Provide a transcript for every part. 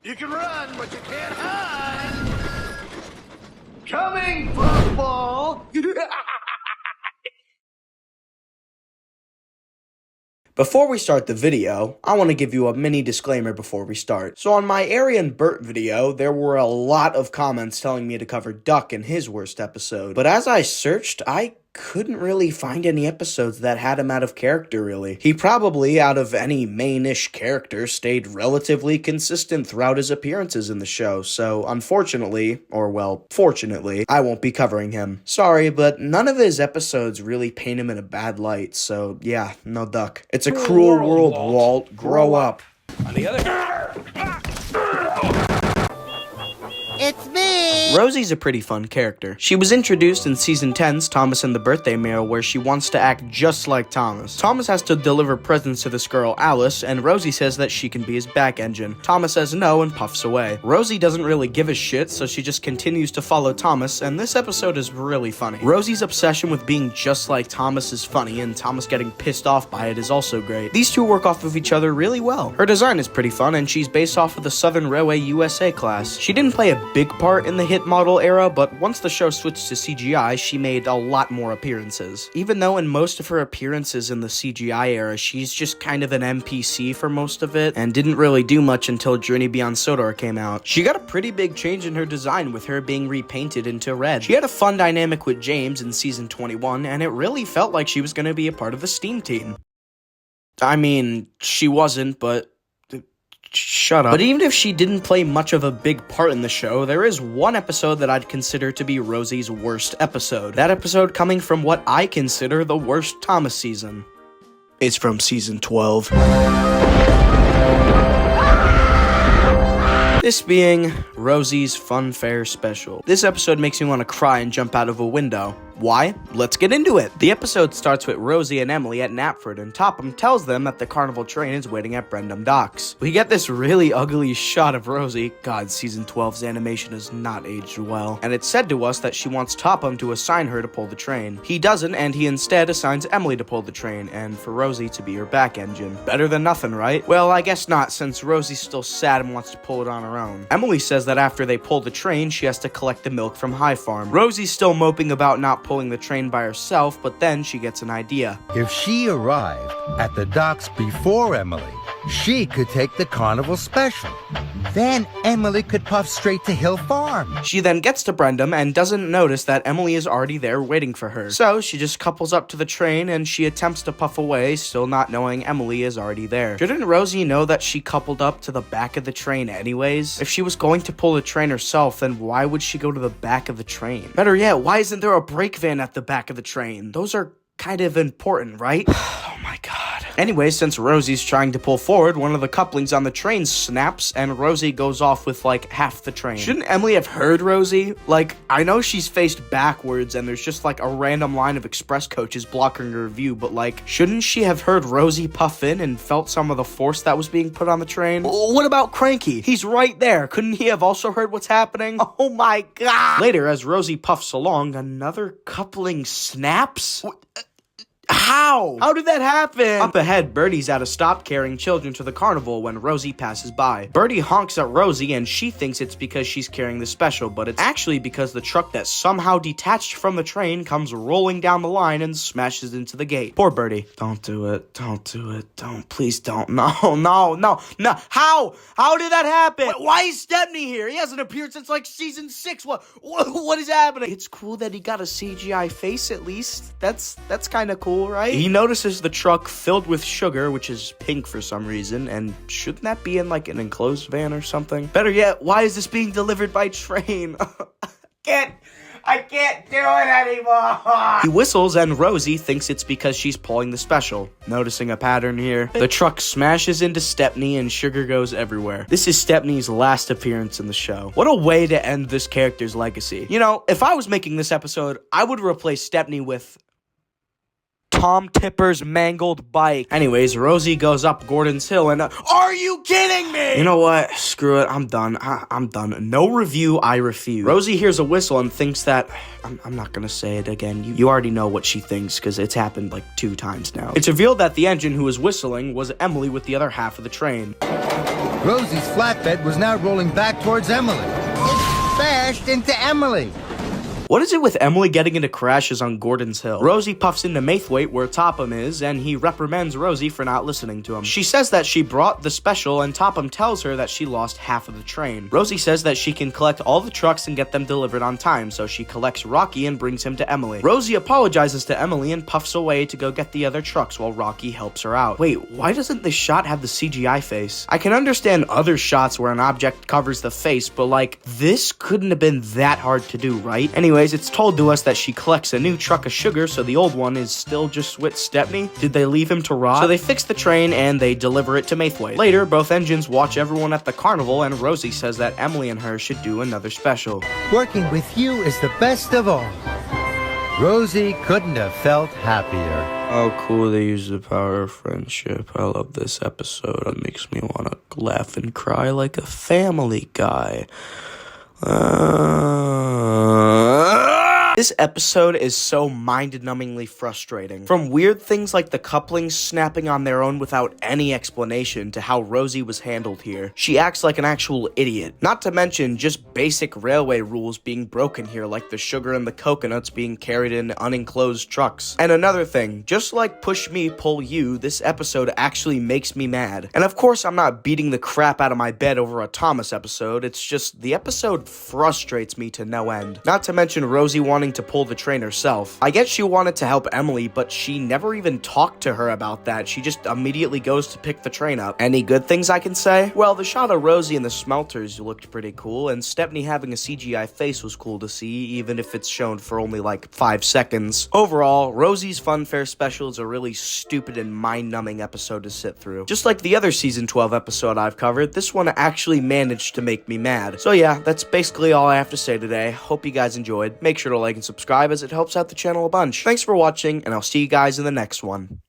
You can run, but you can't hide. Coming, puffball. Before we start the video, I want to give you a mini disclaimer before we start. So on my Arian Burt video, there were a lot of comments telling me to cover Duck in his worst episode. But as I searched, I couldn't really find any episodes that had him out of character, really. He probably, out of any main-ish character, stayed relatively consistent throughout his appearances in the show, so unfortunately, or well, fortunately, I won't be covering him. Sorry, but none of his episodes really paint him in a bad light, so yeah, no Duck. It's a cruel world, Walt. Grow up. On the other hand, It's me! Rosie's a pretty fun character. She was introduced in Season 10's Thomas and the Birthday Mail, where she wants to act just like Thomas. Thomas has to deliver presents to this girl, Alice, and Rosie says that she can be his back engine. Thomas says no and puffs away. Rosie doesn't really give a shit, so she just continues to follow Thomas, and this episode is really funny. Rosie's obsession with being just like Thomas is funny, and Thomas getting pissed off by it is also great. These two work off of each other really well. Her design is pretty fun, and she's based off of the Southern Railway USA class. She didn't play a big part in the hit model era, but once the show switched to CGI, she made a lot more appearances. Even though in most of her appearances in the CGI era, she's just kind of an NPC for most of it, and didn't really do much until Journey Beyond Sodor came out. She got a pretty big change in her design with her being repainted into red. She had a fun dynamic with James in Season 21, and it really felt like she was going to be a part of the STEAM team. I mean, she wasn't, but shut up. But even if she didn't play much of a big part in the show, there is one episode that I'd consider to be Rosie's worst episode. That episode coming from what I consider the worst Thomas season. It's from Season 12. This being Rosie's Funfair special. This episode makes me want to cry and jump out of a window. Why? Let's get into it. The episode starts with Rosie and Emily at Knapford, and Topham tells them that the carnival train is waiting at Brendam Docks. We get this really ugly shot of Rosie. God, Season 12's animation has not aged well. And it's said to us that she wants Topham to assign her to pull the train. He doesn't, and he instead assigns Emily to pull the train, and for Rosie to be her back engine. Better than nothing, right? Well, I guess not, since Rosie's still sad and wants to pull it on her own. Emily says that after they pull the train, she has to collect the milk from High Farm. Rosie's still moping about not pulling the train by herself, but then she gets an idea. If she arrived at the docks before Emily, she could take the carnival special. Then Emily could puff straight to Hill Farm. She then gets to Brendam and doesn't notice that Emily is already there waiting for her. So she just couples up to the train and she attempts to puff away, still not knowing Emily is already there. Shouldn't Rosie know that she coupled up to the back of the train anyways? If she was going to pull the train herself, then why would she go to the back of the train? Better yet, why isn't there a brake van at the back of the train? Those are kind of important, right? Oh my god. Anyway, since Rosie's trying to pull forward, one of the couplings on the train snaps, and Rosie goes off with, like, half the train. Shouldn't Emily have heard Rosie? Like, I know she's faced backwards, and there's just, like, a random line of express coaches blocking her view, but, like, shouldn't she have heard Rosie puff in and felt some of the force that was being put on the train? What about Cranky? He's right there. Couldn't he have also heard what's happening? Oh my god! Later, as Rosie puffs along, another coupling snaps? How? How did that happen? Up ahead, Birdie's at a stop carrying children to the carnival when Rosie passes by. Birdie honks at Rosie and she thinks it's because she's carrying the special, but it's actually because the truck that somehow detached from the train comes rolling down the line and smashes into the gate. Poor Birdie. Don't do it. Don't do it. Don't. Please don't. No, no, no, no. How? How did that happen? Why is Stepney here? He hasn't appeared since like Season 6. What is happening? It's cool that he got a CGI face at least. That's kind of cool. Right? He notices the truck filled with sugar, which is pink for some reason, and shouldn't that be in like an enclosed van or something? Better yet, why is this being delivered by train? I can't do it anymore! He whistles and Rosie thinks it's because she's pulling the special. Noticing a pattern here, the truck smashes into Stepney and sugar goes everywhere. This is Stepney's last appearance in the show. What a way to end this character's legacy. You know, if I was making this episode, I would replace Stepney with Tom Tipper's mangled bike. Anyways, Rosie goes up Gordon's Hill and are you kidding me? You know what? Screw it. I'm done. I'm done. No review. I refuse. Rosie hears a whistle and thinks that I'm not gonna say it again. You already know what she thinks because it's happened like 2 times now. It's revealed that the engine who was whistling was Emily with the other half of the train. Rosie's flatbed was now rolling back towards Emily. It bashed into Emily. What is it with Emily getting into crashes on Gordon's Hill? Rosie puffs into Maithwaite where Topham is, and he reprimands Rosie for not listening to him. She says that she brought the special, and Topham tells her that she lost half of the train. Rosie says that she can collect all the trucks and get them delivered on time, so she collects Rocky and brings him to Emily. Rosie apologizes to Emily and puffs away to go get the other trucks while Rocky helps her out. Wait, why doesn't this shot have the CGI face? I can understand other shots where an object covers the face, but like, this couldn't have been that hard to do, right? Anyways, it's told to us that she collects a new truck of sugar, so the old one is still just with Stepney. Did they leave him to rot? So they fix the train and they deliver it to Maithwaite. Later, both engines watch everyone at the carnival, and Rosie says that Emily and her should do another special. Working with you is the best of all. Rosie couldn't have felt happier. Oh, cool, they use the power of friendship. I love this episode. It makes me want to laugh and cry like a family guy. This episode is so mind-numbingly frustrating. From weird things like the couplings snapping on their own without any explanation to how Rosie was handled here. She acts like an actual idiot. Not to mention just basic railway rules being broken here, like the sugar and the coconuts being carried in unenclosed trucks. And another thing, just like Push Me, Pull You, this episode actually makes me mad. And of course, I'm not beating the crap out of my bed over a Thomas episode, it's just the episode frustrates me to no end. Not to mention Rosie wanting to pull the train herself. I guess she wanted to help Emily, but she never even talked to her about that. She just immediately goes to pick the train up. Any good things I can say? Well, the shot of Rosie and the smelters looked pretty cool, and Stepney having a CGI face was cool to see, even if it's shown for only like 5 seconds. Overall, Rosie's Funfair special is a really stupid and mind-numbing episode to sit through. Just like the other season 12 episode I've covered, this one actually managed to make me mad. So yeah, that's basically all I have to say today. Hope you guys enjoyed. Make sure to like and subscribe as it helps out the channel a bunch. Thanks for watching, and I'll see you guys in the next one.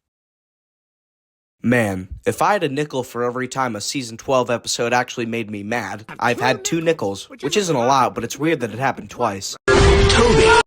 Man, if I had a nickel for every time a season 12 episode actually made me mad, I've had 2 nickels, which isn't a lot, but it's weird that it happened twice.